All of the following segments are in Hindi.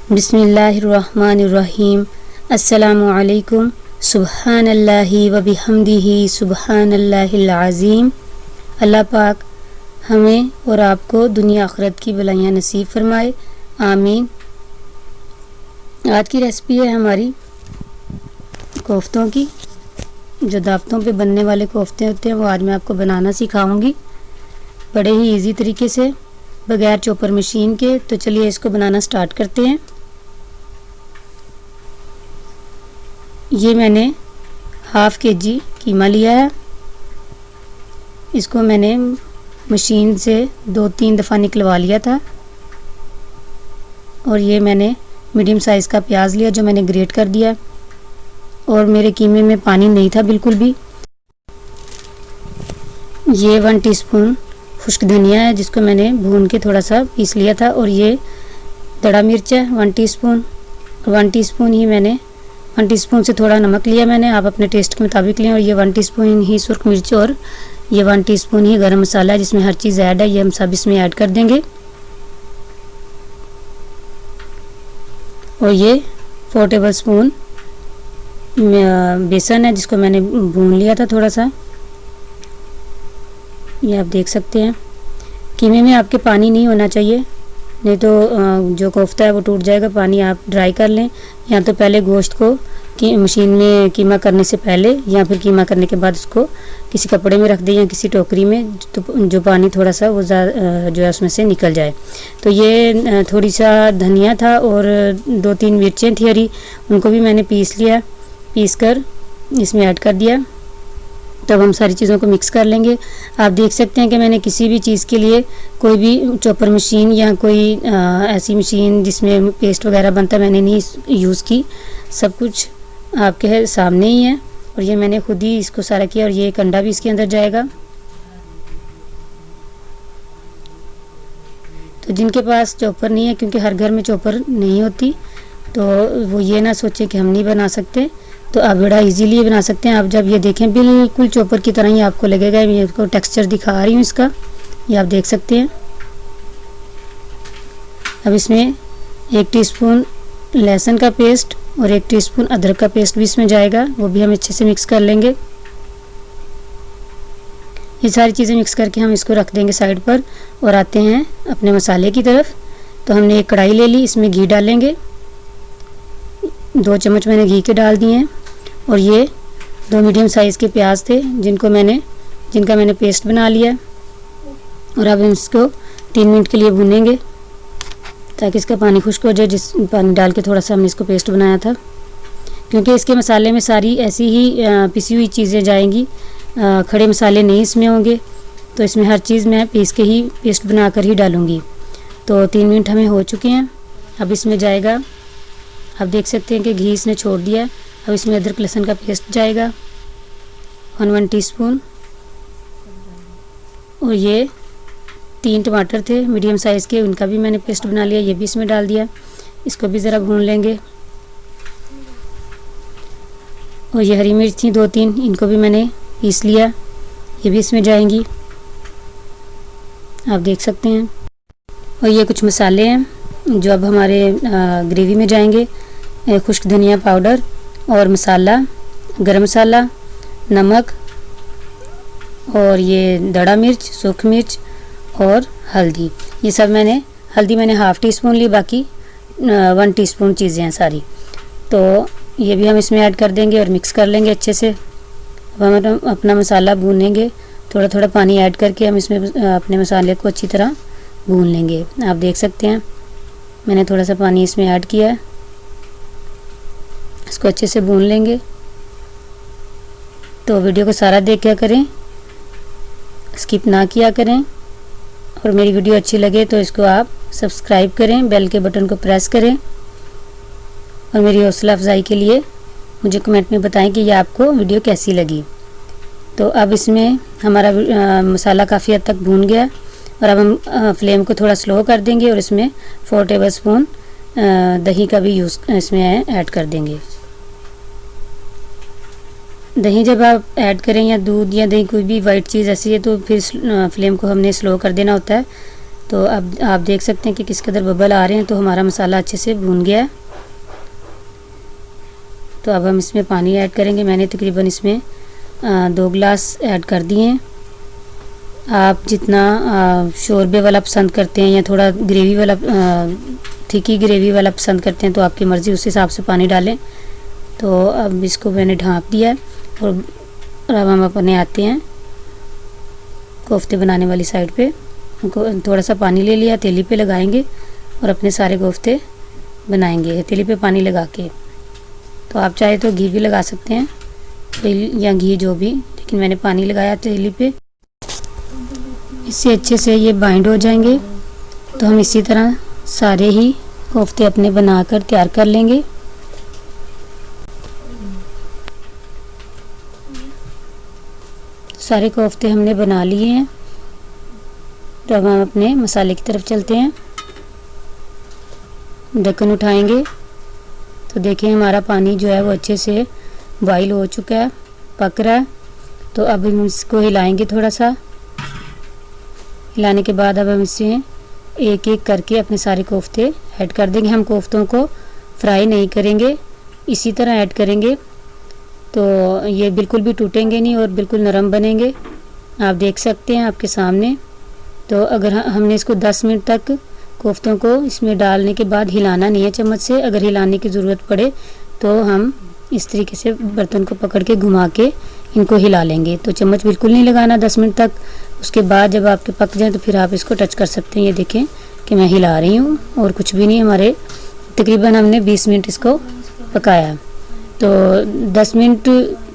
बिस्मिल्लाहिर्रहमानिर्रहीम। अस्सलामुअलैकुम। सुबहानल्लाहि व बिहम्दिही सुबहानल्लाहिल अज़ीम। अल्लाह पाक हमें और आपको दुनिया आखिरत की भलाइयाँ नसीब फरमाए, आमीन। आज की रेसिपी है हमारी कोफ्तों की। जो दावतों पे बनने वाले कोफ्ते होते हैं वो आज मैं आपको बनाना सिखाऊंगी, बड़े ही इजी तरीके से, बगैर चॉपर मशीन के। तो चलिए इसको बनाना स्टार्ट करते हैं। ये मैंने हाफ़ केजी कीमा लिया है। इसको मैंने मशीन से 2-3 दफ़ा निकलवा लिया था। और ये मैंने मीडियम साइज़ का प्याज लिया जो मैंने ग्रेट कर दिया। और मेरे कीमे में पानी नहीं था बिल्कुल भी। ये 1 टीस्पून खुश्क धनिया है जिसको मैंने भून के थोड़ा सा पीस लिया था। और ये दड़ा मिर्च है 1 टीस्पून। 1 टीस्पून ही मैंने 1 टीस्पून से थोड़ा नमक लिया मैंने, आप अपने टेस्ट के मुताबिक लें। और ये 1 टीस्पून ही सुर्ख मिर्च और ये 1 टीस्पून ही गरम मसाला है जिसमें हर चीज़ ऐड है। ये हम सब इसमें ऐड कर देंगे। और ये 4 टेबल स्पून बेसन है जिसको मैंने भून लिया था थोड़ा सा। ये आप देख सकते हैं। कीमे में आपके पानी नहीं होना चाहिए, नहीं तो जो कोफ्ता है वो टूट जाएगा। पानी आप ड्राई कर लें, या तो पहले गोश्त को मशीन में कीमा करने से पहले या फिर कीमा करने के बाद उसको किसी कपड़े में रख दें या किसी टोकरी में, तो जो पानी थोड़ा सा वो जो है उसमें से निकल जाए। तो ये थोड़ी सा धनिया था और 2-3 मिर्चें थी हरी, उनको भी मैंने पीस लिया, पीस कर इसमें ऐड कर दिया। तब हम सारी चीज़ों को मिक्स कर लेंगे। आप देख सकते हैं कि मैंने किसी भी चीज़ के लिए कोई भी चॉपर मशीन या कोई ऐसी मशीन जिसमें पेस्ट वगैरह बनता है मैंने नहीं यूज़ की। सब कुछ आपके सामने ही है। और ये मैंने खुद ही इसको सारा किया। और ये एक अंडा भी इसके अंदर जाएगा। तो जिनके पास चॉपर नहीं है, क्योंकि हर घर में चॉपर नहीं होती, तो वो ये ना सोचें कि हम नहीं बना सकते, तो आप बड़ा इजीली बना सकते हैं। आप जब ये देखें बिल्कुल चॉपर की तरह ही आपको लगेगा। मैं आपको टेक्सचर दिखा रही हूँ इसका, ये आप देख सकते हैं। अब इसमें 1 टीस्पून लहसुन का पेस्ट और 1 टीस्पून अदरक का पेस्ट भी इसमें जाएगा, वो भी हम अच्छे से मिक्स कर लेंगे। ये सारी चीज़ें मिक्स करके हम इसको रख देंगे साइड पर और आते हैं अपने मसाले की तरफ। तो हमने एक कढ़ाई ले ली, इसमें घी डालेंगे। 2 चम्मच मैंने घी के डाल दिए हैं। और ये 2 मीडियम साइज़ के प्याज थे जिनका मैंने पेस्ट बना लिया। और अब हम इसको 3 मिनट के लिए भूनेंगे ताकि इसका पानी खुश्क हो जाए, जिस पानी डाल के थोड़ा सा हमने इसको पेस्ट बनाया था। क्योंकि इसके मसाले में सारी ऐसी ही पिसी हुई चीज़ें जाएंगी, खड़े मसाले नहीं इसमें होंगे। तो इसमें हर चीज़ मैं पीस के ही पेस्ट बना कर ही डालूँगी। तो 3 मिनट हमें हो चुके हैं। अब इसमें जाएगा, आप देख सकते हैं कि घी इसने छोड़ दिया है। अब इसमें अदरक लहसुन का पेस्ट जाएगा 1 टीस्पून। और ये 3 टमाटर थे मीडियम साइज़ के, उनका भी मैंने पेस्ट बना लिया, ये भी इसमें डाल दिया। इसको भी ज़रा भून लेंगे। और ये हरी मिर्च थी 2-3, इनको भी मैंने पीस लिया, ये भी इसमें जाएंगी, आप देख सकते हैं। और ये कुछ मसाले हैं जो अब हमारे ग्रेवी में जाएंगे। खुश्क धनिया पाउडर और मसाला, गरम मसाला, नमक, और ये दड़ा मिर्च, सूख मिर्च और हल्दी। ये सब हल्दी मैंने हाफ़ टीस्पून ली, बाकी 1 टीस्पून चीज़ें हैं सारी। तो ये भी हम इसमें ऐड कर देंगे और मिक्स कर लेंगे अच्छे से। अब हम अपना मसाला भूनेंगे, थोड़ा थोड़ा पानी ऐड करके हम इसमें अपने मसाले को अच्छी तरह भून लेंगे। आप देख सकते हैं मैंने थोड़ा सा पानी इसमें ऐड किया है। इसको अच्छे से भून लेंगे। तो वीडियो को सारा देखा करें, स्किप ना किया करें। और मेरी वीडियो अच्छी लगे तो इसको आप सब्सक्राइब करें, बेल के बटन को प्रेस करें। और मेरी हौसला अफजाई के लिए मुझे कमेंट में बताएं कि ये आपको वीडियो कैसी लगी। तो अब इसमें हमारा मसाला काफ़ी हद तक भून गया। और अब हम फ्लेम को थोड़ा स्लो कर देंगे और इसमें 4 टेबल स्पून दही का भी यूज़ इसमें ऐड कर देंगे। दही जब आप ऐड करें या दूध या दही कोई भी वाइट चीज़ ऐसी है तो फिर फ्लेम को हमने स्लो कर देना होता है। तो अब आप देख सकते हैं कि किस कदर बबल आ रहे हैं, तो हमारा मसाला अच्छे से भून गया है। तो अब हम इसमें पानी ऐड करेंगे। मैंने तकरीबन इसमें 2 गिलास ऐड कर दिए हैं। आप जितना शोरबे वाला पसंद करते हैं या थोड़ा ग्रेवी वाला थिकी ग्रेवी वाला पसंद करते हैं तो आपकी मर्ज़ी, उस हिसाब से पानी डालें। तो अब इसको मैंने ढाँप दिया है और अब हम अपने आते हैं कोफ्ते बनाने वाली साइड पे। थोड़ा सा पानी ले लिया, हथेली पे लगाएंगे और अपने सारे कोफ्ते बनाएंगे हथेली पे पानी लगा के। तो आप चाहे तो घी भी लगा सकते हैं, तेल या घी जो भी, लेकिन मैंने पानी लगाया हथेली पे। इससे अच्छे से ये बाइंड हो जाएंगे। तो हम इसी तरह सारे ही कोफ्ते अपने बनाकर तैयार कर लेंगे। सारे कोफ्ते हमने बना लिए हैं। तो अब हम अपने मसाले की तरफ चलते हैं। ढक्कन उठाएंगे तो देखें हमारा पानी जो है वो अच्छे से बॉईल हो चुका है, पक रहा है। तो अब हम इसको हिलाएंगे थोड़ा सा। हिलाने के बाद अब हम इसे एक एक करके अपने सारे कोफ्ते ऐड कर देंगे। हम कोफ्तों को फ्राई नहीं करेंगे, इसी तरह ऐड करेंगे तो ये बिल्कुल भी टूटेंगे नहीं और बिल्कुल नरम बनेंगे। आप देख सकते हैं आपके सामने। तो अगर हमने इसको 10 मिनट तक कोफ्तों को इसमें डालने के बाद हिलाना नहीं है चम्मच से। अगर हिलाने की ज़रूरत पड़े तो हम इस तरीके से बर्तन को पकड़ के घुमा के इनको हिला लेंगे। तो चम्मच बिल्कुल नहीं लगाना 10 मिनट तक। उसके बाद जब आपके पक जाए तो फिर आप इसको टच कर सकते हैं। ये देखें कि मैं हिला रही हूँ और कुछ भी नहीं। हमारे तकरीबन हमने 20 मिनट इसको पकाया। तो 10 मिनट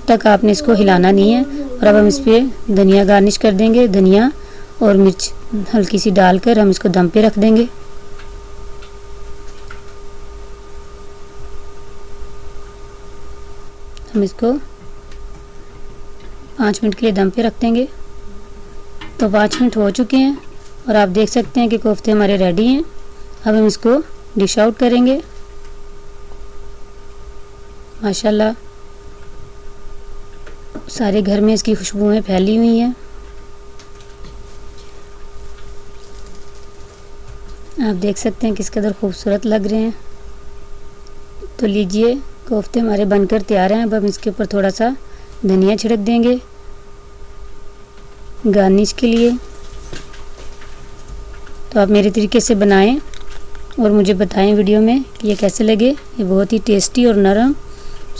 तक आपने इसको हिलाना नहीं है। और अब हम इस पर धनिया गार्निश कर देंगे। धनिया और मिर्च हल्की सी डालकर हम इसको दम पे रख देंगे। हम इसको 5 मिनट के लिए दम पे रख देंगे। तो 5 मिनट हो चुके हैं और आप देख सकते हैं कि कोफ्ते हमारे रेडी हैं। अब हम इसको डिश आउट करेंगे। माशाल्लाह सारे घर में इसकी खुशबुएं फैली हुई हैं। आप देख सकते हैं किस कदर खूबसूरत लग रहे हैं। तो लीजिए कोफ्ते हमारे बनकर तैयार हैं। अब हम इसके ऊपर थोड़ा सा धनिया छिड़क देंगे गार्निश के लिए। तो आप मेरे तरीके से बनाएं और मुझे बताएं वीडियो में कि ये कैसे लगे। ये बहुत ही टेस्टी और नरम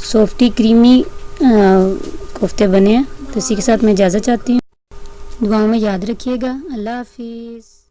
सॉफ्टी क्रीमी कोफ्ते बने हैं। तो इसी के साथ मैं इजाज़त चाहती हूँ। दुआओं में याद रखिएगा। अल्लाह हाफिज़।